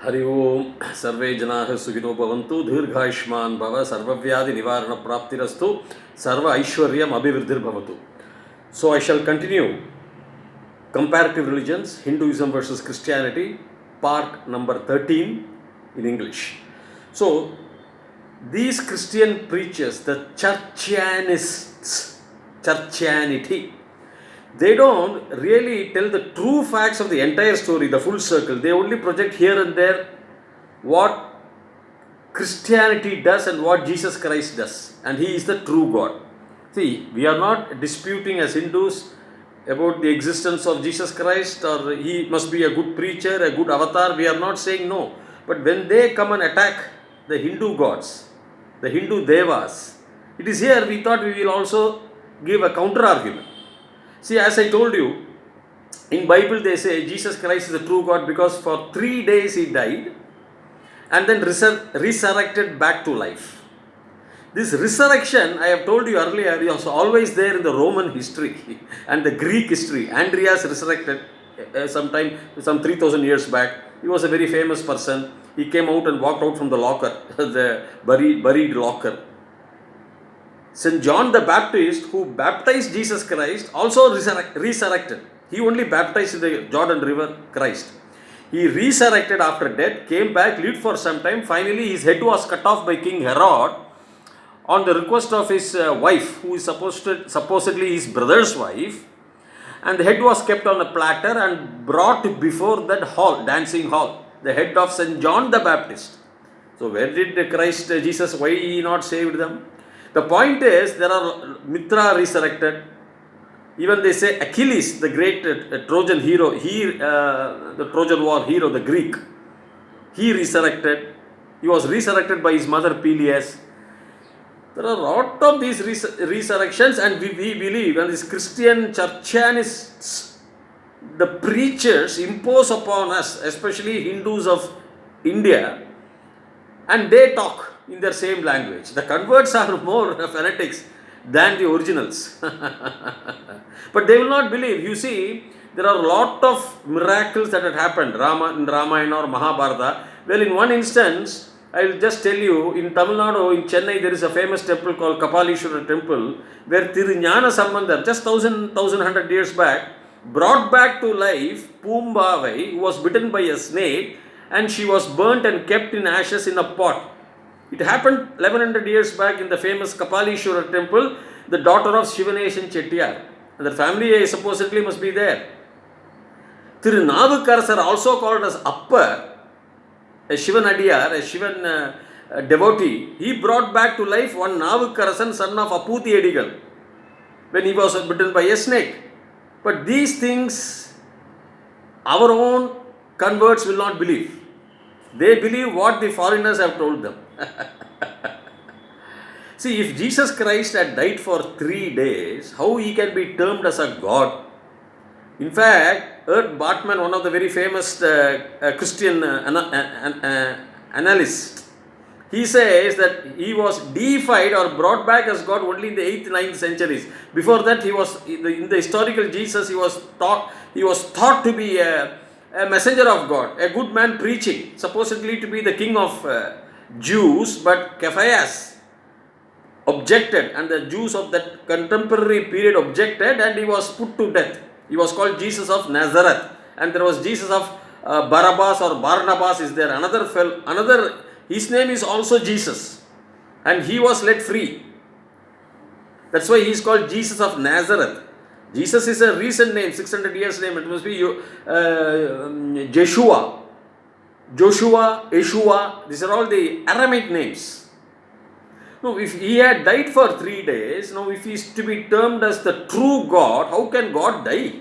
हरि ओम सर्वे जनाः सुखिनो भवन्तु दीर्घायुष्मान् भव सर्वव्याधि निवारण प्राप्तिरस्तु सर्व ऐश्वर्यम् अभिवृद्धिर्भवतु. So I shall continue comparative religions, Hinduism versus Christianity, part number 13 in English. So these Christian preachers, the churchianists, churchianity, they don't really tell the true facts of the entire story, the full circle. They only project here and there what Christianity does and what Jesus Christ does. And He is the true God. See, we are not disputing as Hindus about the existence of Jesus Christ or He must be a good preacher, a good avatar. We are not saying no. But when they come and attack the Hindu gods, the Hindu devas, it is here we thought we will also give a counter argument. See, as I told you, in Bible they say Jesus Christ is the true God because for 3 days He died and then resurrected back to life. This resurrection, I have told you earlier, is always there in the Roman history and the Greek history. Andreas resurrected some 3000 years back. He was a very famous person. He came out and walked out from the locker, the buried locker. St. John the Baptist, who baptized Jesus Christ, also resurrected. He only baptized in the Jordan River Christ. He resurrected after death, came back, lived for some time. Finally, his head was cut off by King Herod on the request of his wife, who is supposedly his brother's wife. And the head was kept on a platter and brought before that hall, dancing hall, the head of St. John the Baptist. So where did Christ Jesus, why he not saved them? The point is, there are Mithra resurrected. Even they say Achilles, the great Trojan hero, the Trojan war hero, the Greek, he resurrected. He was resurrected by his mother Peleus. There are a lot of these resurrections, and we believe, and these Christian churchianists, the preachers impose upon us, especially Hindus of India, and they talk in their same language. The converts are more fanatics than the originals. But they will not believe. You see, there are a lot of miracles that had happened in Ramayana or Mahabharata. Well, in one instance, I will just tell you, in Tamil Nadu, in Chennai, there is a famous temple called Kapalishwara temple, where Thiruñana Sambandar, just 1100 years back, brought back to life Poombavai, who was bitten by a snake, and she was burnt and kept in ashes in a pot. It happened 1100 years back in the famous Kapalishwara temple, the daughter of Shivaneshan Chettiar. And the family supposedly must be there. Tirunavukarasar, also called as Appar, a Shivan Adiyar, a Shivan devotee, he brought back to life one Navukarasan, son of Aputi Edigal, when he was bitten by a snake. But these things, our own converts will not believe. They believe what the foreigners have told them. See, if Jesus Christ had died for 3 days, how he can be termed as a God? In fact, Ert Bartman, one of the very famous Christian analysts, he says that he was deified or brought back as God only in the 8th, 9th centuries. Before that, he was in the historical Jesus, he was thought to be a messenger of God, a good man preaching, supposedly to be the king of Jews, but Caiaphas objected, and the Jews of that contemporary period objected, and he was put to death. He was called Jesus of Nazareth, and there was Jesus of Barabbas or Barnabas is there. His name is also Jesus, and he was let free. That's why he is called Jesus of Nazareth. Jesus is a recent name, 600 years name. It must be Joshua, Yeshua. These are all the Aramaic names. Now, if he had died for 3 days, now if he is to be termed as the true God, how can God die?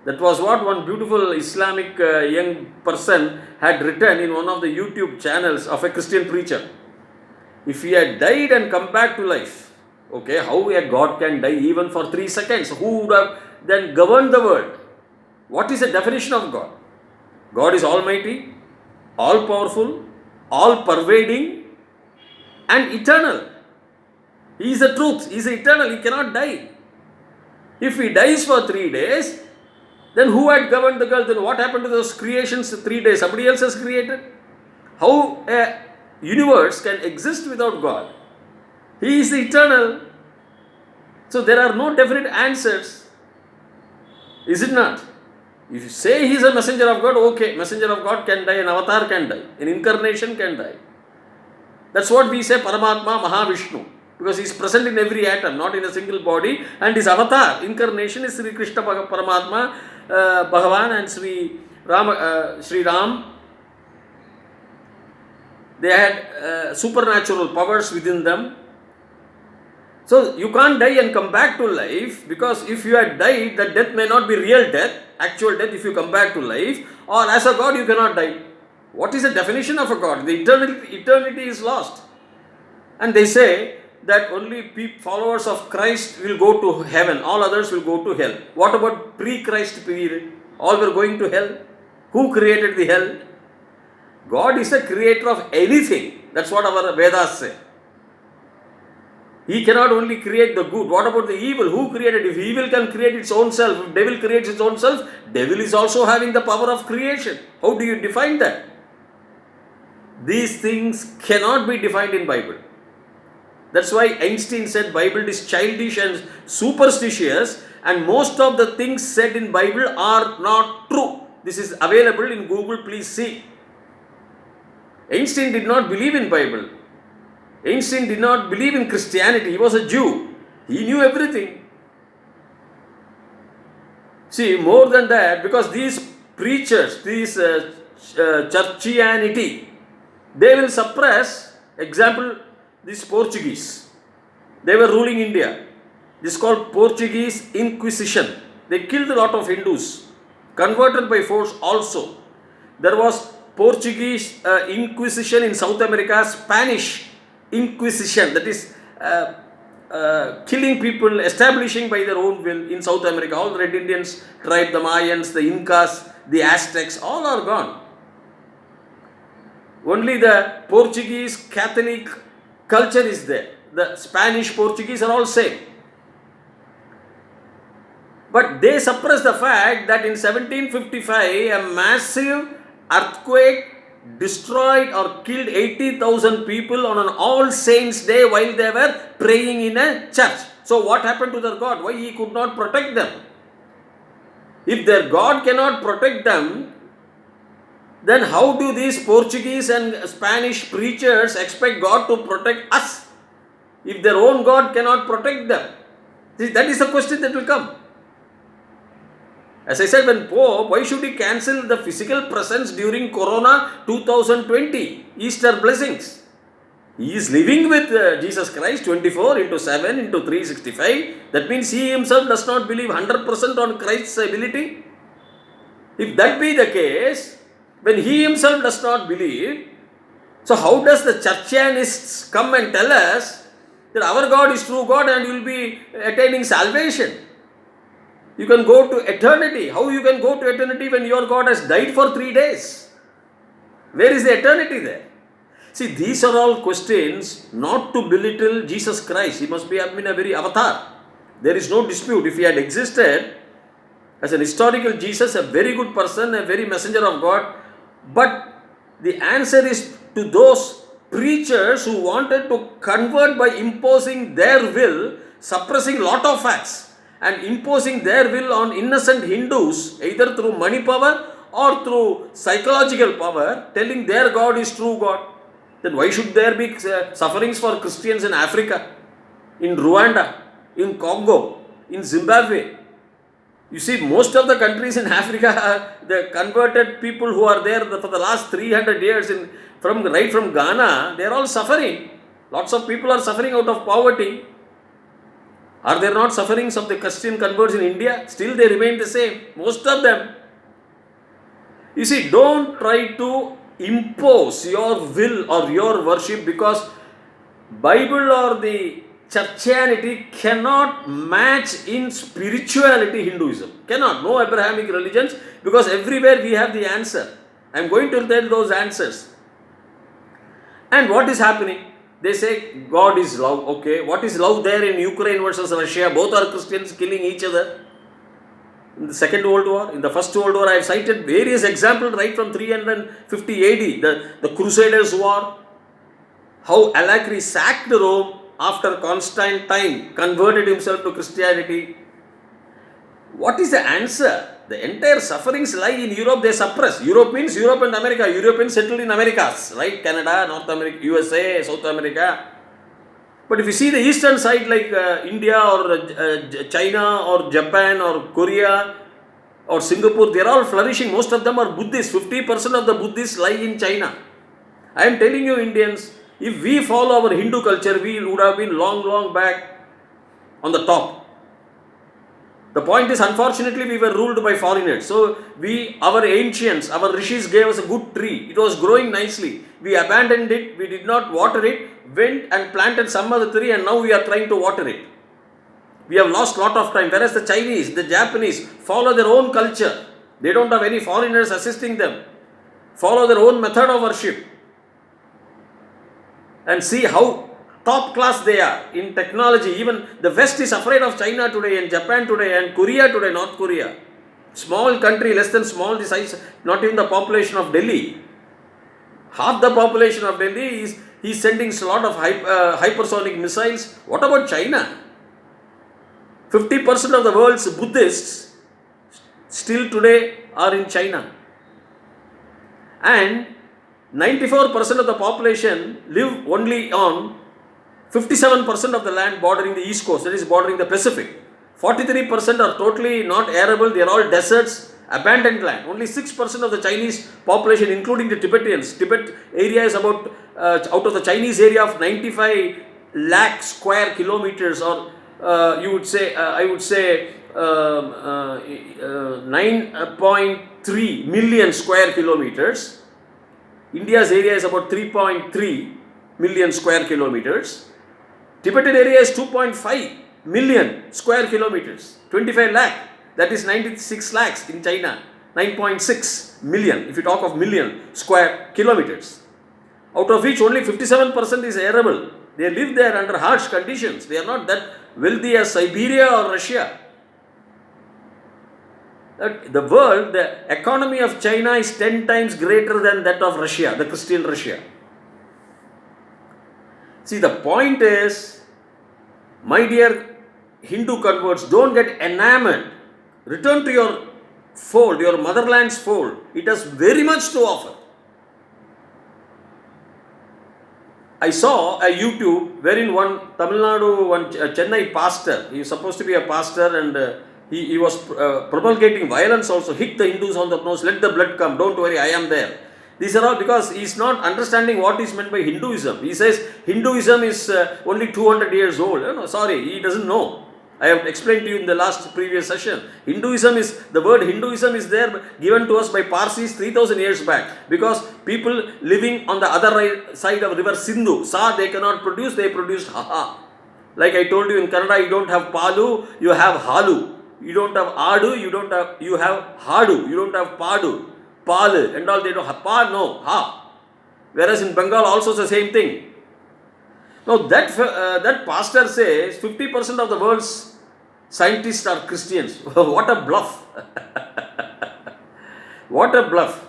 That was what one beautiful Islamic young person had written in one of the YouTube channels of a Christian preacher. If he had died and come back to life, okay, how a God can die even for 3 seconds? Who would have then governed the world? What is the definition of God? God is almighty, all powerful, all pervading, and eternal. He is the truth. He is eternal. He cannot die. If he dies for 3 days, Then who had governed the girl? Then what happened to those creations 3 days? Somebody else has created? How a universe can exist without God? He is eternal. So there are no definite answers. Is it not? If you say he is a messenger of God, okay, messenger of God can die, an avatar can die, an incarnation can die. That's what we say Paramatma Mahavishnu, because he is present in every atom, not in a single body, and his avatar, incarnation is Sri Krishna Paramatma, Bhagavan and Sri Ram. They had supernatural powers within them. So you can't die and come back to life, because if you had died, that death may not be real death, actual death if you come back to life, or as a God you cannot die. What is the definition of a God? The eternity is lost. And they say that only followers of Christ will go to heaven, all others will go to hell. What about pre-Christ period? All were going to hell. Who created the hell? God is a creator of anything. That's what our Vedas say. He cannot only create the good. What about the evil? Who created? If evil can create its own self, if devil creates its own self, devil is also having the power of creation. How do you define that? These things cannot be defined in Bible. That's why Einstein said Bible is childish and superstitious, and most of the things said in Bible are not true. This is available in Google, please see. Einstein did not believe in Bible. Einstein did not believe in Christianity. He was a Jew. He knew everything. See, more than that, because these preachers, these churchianity, they will suppress, example, these Portuguese. They were ruling India. This is called Portuguese Inquisition. They killed a lot of Hindus, converted by force also. There was Portuguese Inquisition in South America, Spanish Inquisition, that is killing people, establishing by their own will in South America. All the Red Indians tribe, the Mayans, the Incas, the Aztecs, all are gone. Only the Portuguese Catholic culture is there. The Spanish, Portuguese are all same. But they suppress the fact that in 1755 a massive earthquake destroyed or killed 80,000 people on an All Saints Day while they were praying in a church. So what happened to their God? Why he could not protect them? If their God cannot protect them, then how do these Portuguese and Spanish preachers expect God to protect us? If their own God cannot protect them. See, that is the question that will come. As I said, when Pope, why should he cancel the physical presence during Corona 2020, Easter blessings? He is living with Jesus Christ 24 into 7 into 365. That means he himself does not believe 100% on Christ's ability. If that be the case, when he himself does not believe, so how does the churchianists come and tell us that our God is true God and you will be attaining salvation? You can go to eternity. How you can go to eternity when your God has died for 3 days? Where is the eternity there? See, these are all questions not to belittle Jesus Christ. He must be a very avatar. There is no dispute. If he had existed as an historical Jesus, a very good person, a very messenger of God, but the answer is to those preachers who wanted to convert by imposing their will, suppressing lot of facts, and imposing their will on innocent Hindus, either through money power or through psychological power, telling their God is true God. Then why should there be sufferings for Christians in Africa, in Rwanda, in Congo, in Zimbabwe? You see, most of the countries in Africa, the converted people who are there for the last 300 years, right from Ghana, they are all suffering. Lots of people are suffering out of poverty. Are there not sufferings of the Christian converts in India? Still they remain the same, most of them. You see, don't try to impose your will or your worship, because Bible or the churchianity cannot match in spirituality Hinduism. Cannot. No Abrahamic religions, because everywhere we have the answer. I am going to tell those answers. And what is happening? They say God is love. Okay, what is love there in Ukraine versus Russia? Both are Christians killing each other. in the Second World War. In the First World War, I have cited various examples right from 350 AD, the Crusaders' War, how Alacri sacked Rome after Constantine converted himself to Christianity. What is the answer? The entire sufferings lie in Europe, they suppress. Europe means Europe and America. Europeans settled in Americas, right? Canada, North America, USA, South America. But if you see the eastern side like India or China or Japan or Korea or Singapore, they are all flourishing. Most of them are Buddhists. 50% of the Buddhists lie in China. I am telling you, Indians, if we follow our Hindu culture, we would have been long back on the top. The point is, unfortunately, we were ruled by foreigners. So, our ancients, our rishis gave us a good tree. It was growing nicely. We abandoned it. We did not water it. Went and planted some other tree, and now we are trying to water it. We have lost lot of time. Whereas the Chinese, the Japanese follow their own culture. They don't have any foreigners assisting them. Follow their own method of worship. And see how top class they are in technology. Even the West is afraid of China today and Japan today and Korea today, North Korea. Small country, less than small the size, not even the population of Delhi. Half the population of Delhi is sending a lot of hypersonic missiles. What about China? 50% of the world's Buddhists still today are in China. And 94% of the population live only on 57% of the land bordering the east coast, that is bordering the Pacific. 43% are totally not arable, they are all deserts, abandoned land. Only 6% of the Chinese population, including the Tibetans. Tibet area is about, out of the Chinese area of 95 lakh square kilometers, or I would say 9.3 million square kilometers. India's area is about 3.3 million square kilometers. Tibetan area is 2.5 million square kilometers, 25 lakh, that is 96 lakhs in China, 9.6 million, if you talk of million square kilometers, out of which only 57% is arable. They live there under harsh conditions. They are not that wealthy as Siberia or Russia. The world, the economy of China is 10 times greater than that of Russia, the Christian Russia. See, the point is, my dear Hindu converts, don't get enamored. Return to your fold, your motherland's fold. It has very much to offer. I saw a YouTube wherein one Tamil Nadu, one Chennai pastor, he is supposed to be a pastor, and he was promulgating violence also, hit the Hindus on the nose, let the blood come, don't worry, I am there. These are all because he is not understanding what is meant by Hinduism. He says Hinduism is only 200 years old. No, sorry, he doesn't know. I have explained to you in the previous session. The word Hinduism is there given to us by Parsis 3000 years back, because people living on the other side of river Sindhu, they cannot produce, they produced haha. Like I told you, in Kannada, you don't have palu, you have halu. You don't have adu, you have hadu, you don't have padu. Pal and all, they don't have pa, no, ha. Whereas in Bengal also the same thing. Now that pastor says 50% of the world's scientists are Christians. What a bluff. What a bluff.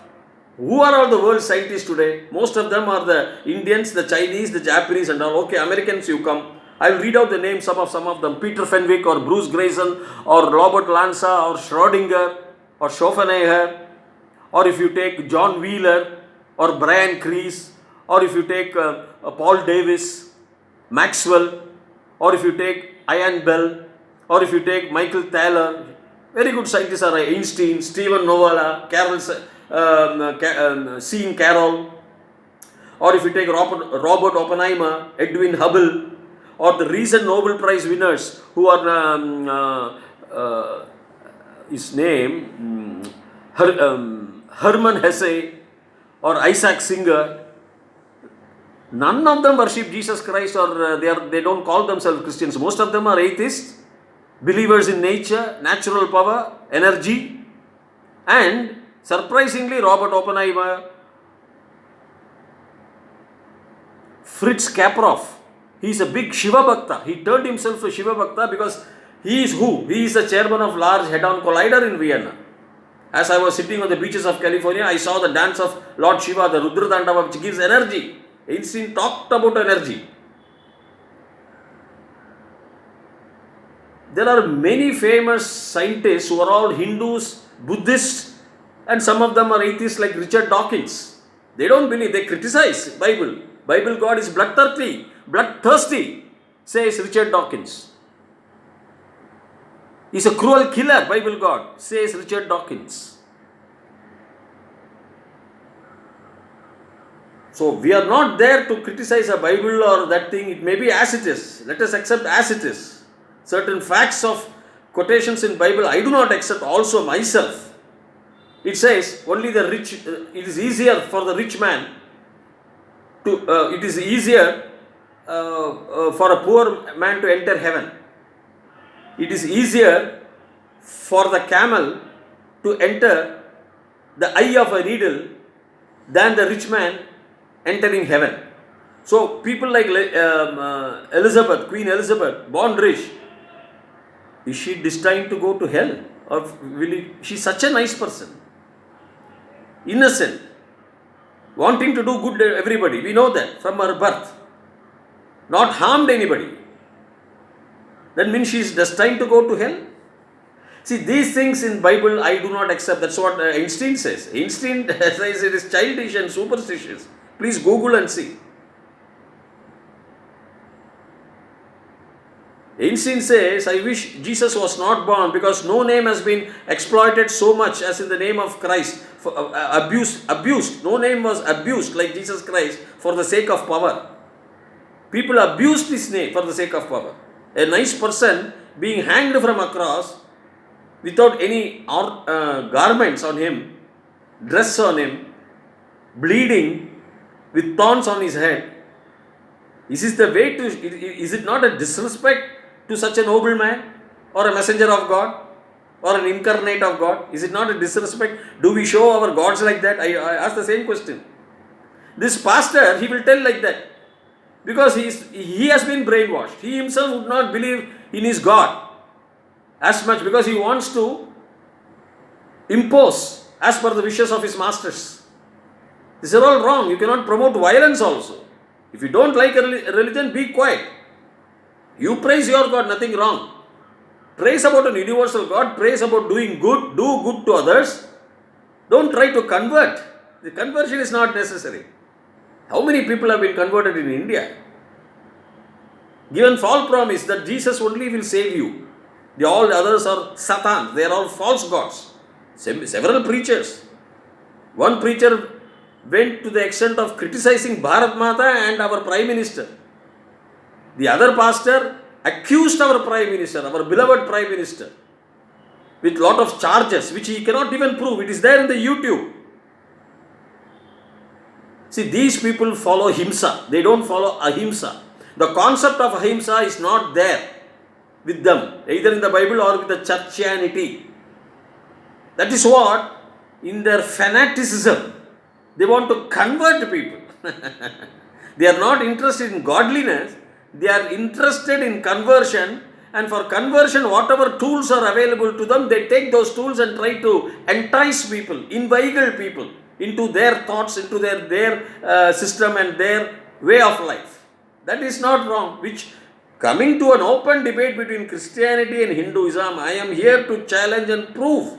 Who are all the world's scientists today? Most of them are the Indians, the Chinese, the Japanese and all. Okay, Americans, you come. I will read out the names of some of them. Peter Fenwick or Bruce Grayson or Robert Lanza or Schrodinger or Schopenhauer. Or if you take John Wheeler or Brian Crease, or if you take Paul Davis, Maxwell, or if you take Ian Bell, or if you take Michael Thaler, very good scientists are Einstein, Stephen Novala, Sean Carroll, or if you take Robert Oppenheimer, Edwin Hubble, or the recent Nobel Prize winners who are, his name, Hermann Hesse or Isaac Singer, none of them worship Jesus Christ, or they don't call themselves Christians. Most of them are atheists, believers in nature, natural power, energy, and surprisingly Robert Oppenheimer, Fritz Kaproff, he is a big Shiva Bhakta. He turned himself a Shiva Bhakta because He is who? He is the chairman of Large Head-On Collider in Vienna. As I was sitting on the beaches of California, I saw the dance of Lord Shiva, the Rudra Dandava, which gives energy. Einstein talked about energy. There are many famous scientists who are all Hindus, Buddhists, and some of them are atheists like Richard Dawkins. They don't believe, they criticize Bible. Bible God is bloodthirsty, says Richard Dawkins. He's a cruel killer, Bible God, says Richard Dawkins. So we are not there to criticize a Bible or that thing. It may be as it is. Let us accept as it is. Certain facts of quotations in Bible I do not accept also myself. It says only the rich, it is easier for the rich man to, it is easier for a poor man to enter heaven. It is easier for the camel to enter the eye of a needle than the rich man entering heaven. So people like Elizabeth, Queen Elizabeth, born rich, is she destined to go to hell? Or will she's such a nice person, innocent, wanting to do good to everybody. We know that from her birth, not harmed anybody. That means she is destined to go to hell. See, these things in Bible I do not accept. That's what Einstein says. Einstein says it is childish and superstitious. Please Google and see. Einstein says, I wish Jesus was not born because no name has been exploited so much as in the name of Christ. Abused. No name was abused like Jesus Christ for the sake of power. People abused his name for the sake of power. A nice person being hanged from a cross without any garments on him, dress on him, bleeding with thorns on his head. Is this the way to, is it not a disrespect to such a noble man or a messenger of God or an incarnate of God? Is it not a disrespect? Do we show our gods like that? I ask the same question. This pastor, he will tell like that because he has been brainwashed. He himself would not believe in his God as much because he wants to impose as per the wishes of his masters. These are all wrong. You cannot promote violence also. If you don't like a religion, be quiet. You praise your God, nothing wrong. Praise about an universal God, praise about doing good, do good to others. Don't try to convert. The conversion is not necessary. How many people have been converted in India? Given false promise that Jesus only will save you. All others are Satan. They are all false gods. Several preachers. One preacher went to the extent of criticizing Bharat Mata and our Prime Minister. The other pastor accused our Prime Minister, our beloved Prime Minister, with lot of charges which he cannot even prove. It is there in the YouTube. See, these people follow Himsa. They don't follow Ahimsa. The concept of Ahimsa is not there with them, either in the Bible or with the churchianity. That is what, in their fanaticism, they want to convert people. They are not interested in godliness. They are interested in conversion. And for conversion, whatever tools are available to them, they take those tools and try to entice people, inveigle people into their thoughts, into their system and their way of life. That is not wrong. Which, coming to an open debate between Christianity and Hinduism, I am here to challenge and prove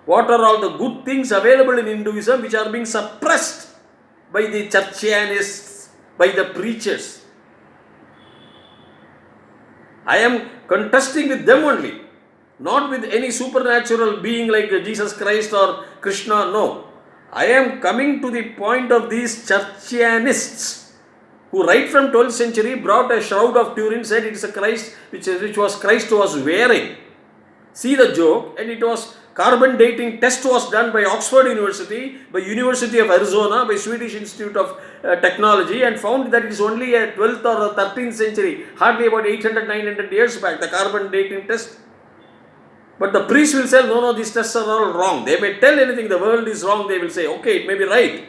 what are all the good things available in Hinduism which are being suppressed by the churchianists, by the preachers. I am contesting with them only, not with any supernatural being like Jesus Christ or Krishna, no. I am coming to the point of these churchianists who right from 12th century brought a shroud of Turin, said it is a Christ which was Christ was wearing. See the joke, and it was carbon dating test was done by Oxford University, by University of Arizona, by Swedish Institute of Technology, and found that it is only a 12th or a 13th century, hardly about 800-900 years back, the carbon dating test. But the priest will say, no, these tests are all wrong. They may tell anything, the world is wrong, they will say, okay, it may be right.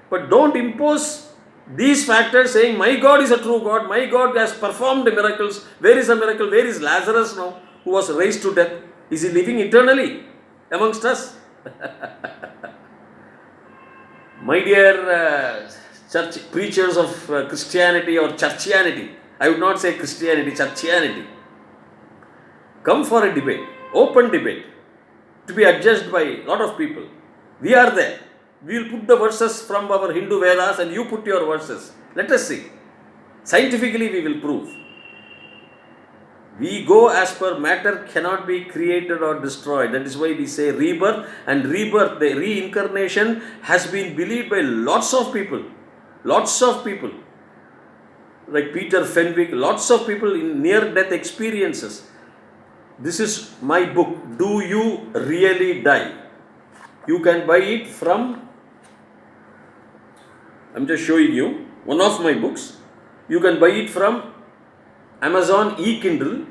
But don't impose These factors saying, my God is a true God, my God has performed miracles. Where is the miracle? Where is Lazarus now, who was raised to death? Is he living eternally amongst us? My dear church preachers of Christianity or churchianity, I would not say Christianity, churchianity, come for a debate, open debate, to be adjudged by a lot of people. We are there. We will put the verses from our Hindu Vedas and you put your verses. Let us see. Scientifically we will prove. We go as per matter cannot be created or destroyed. That is why we say rebirth, and rebirth, the reincarnation has been believed by lots of people. Lots of people. Like Peter Fenwick, lots of people in near-death experiences. This is my book, Do You Really Die? You can buy it from, I'm just showing you, one of my books. You can buy it from Amazon e-Kindle,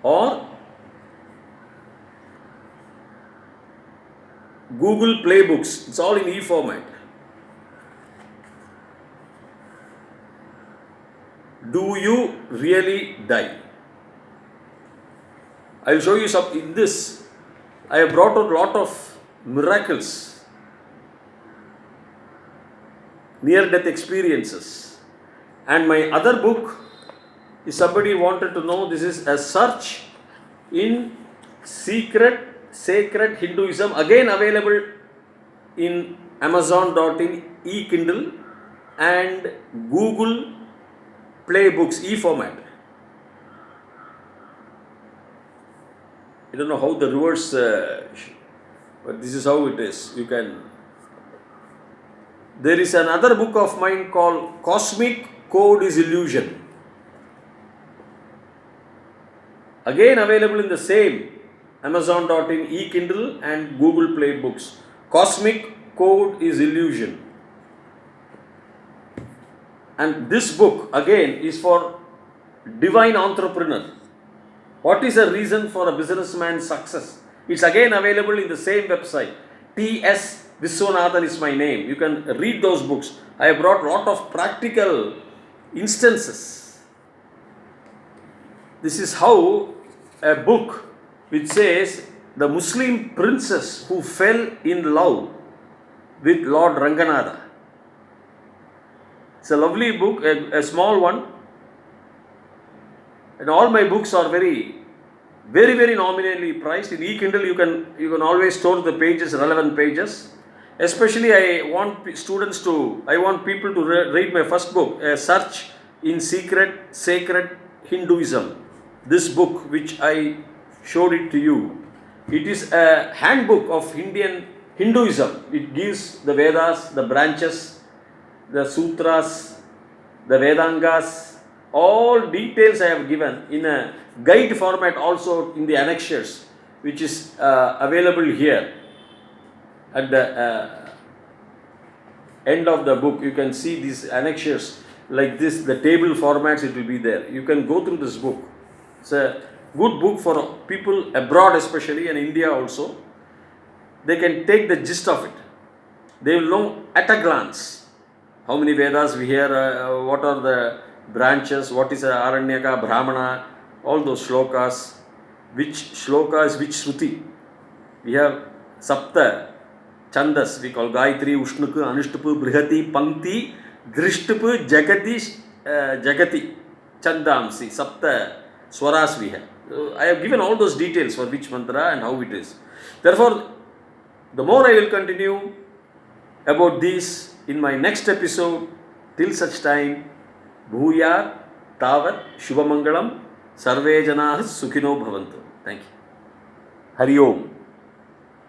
or Google Play Books. It's all in e-format. Do You Really Die? I'll show you some. In this, I have brought out a lot of miracles, near-death experiences. And my other book, if somebody wanted to know, this is a search in sacred Hinduism, again available in Amazon.in e-Kindle and Google Play Books e-format. I don't know how the reverse, but this is how it is. You can. There is another book of mine called Cosmic Code is Illusion. Again available in the same Amazon.in e-Kindle and Google Play Books. Cosmic Code is Illusion. And this book again is for divine entrepreneur. What is the reason for a businessman's success? It's again available in the same website. T.S. Viswanathan is my name. You can read those books. I have brought a lot of practical instances. This is how a book which says the Muslim princess who fell in love with Lord Ranganatha. It's a lovely book, a small one. And all my books are very nominally priced. In e-Kindle, you can always store the pages, relevant pages. Especially, I want people to read my first book, A Search in Sacred Hinduism. This book, which I showed it to you, it is a handbook of Hinduism. It gives the Vedas, the branches, the sutras, the Vedangas. All details I have given in a guide format, also in the annexures, which is available here. At the end of the book, you can see these annexures like this, the table formats, it will be there. You can go through this book. It's a good book for people abroad, especially, and India also. They can take the gist of it. They will know at a glance how many Vedas we hear, what are the branches, what is Aranyaka, Brahmana, all those shlokas, which shloka is which Shruti. We have Sapta Chandas, we call Gayatri, Ushnuku, Anushtupu, Brihati, Pankti, Drishtupu, Jagati, Chandamsi, Sapta Swaras we have. I have given all those details for which mantra and how it is. Therefore, the more I will continue about this in my next episode. Till such time, Bhuyat Tavat Shubhamangalam Sarve Janah Sukhino Bhavantu. Thank you. Hari Om.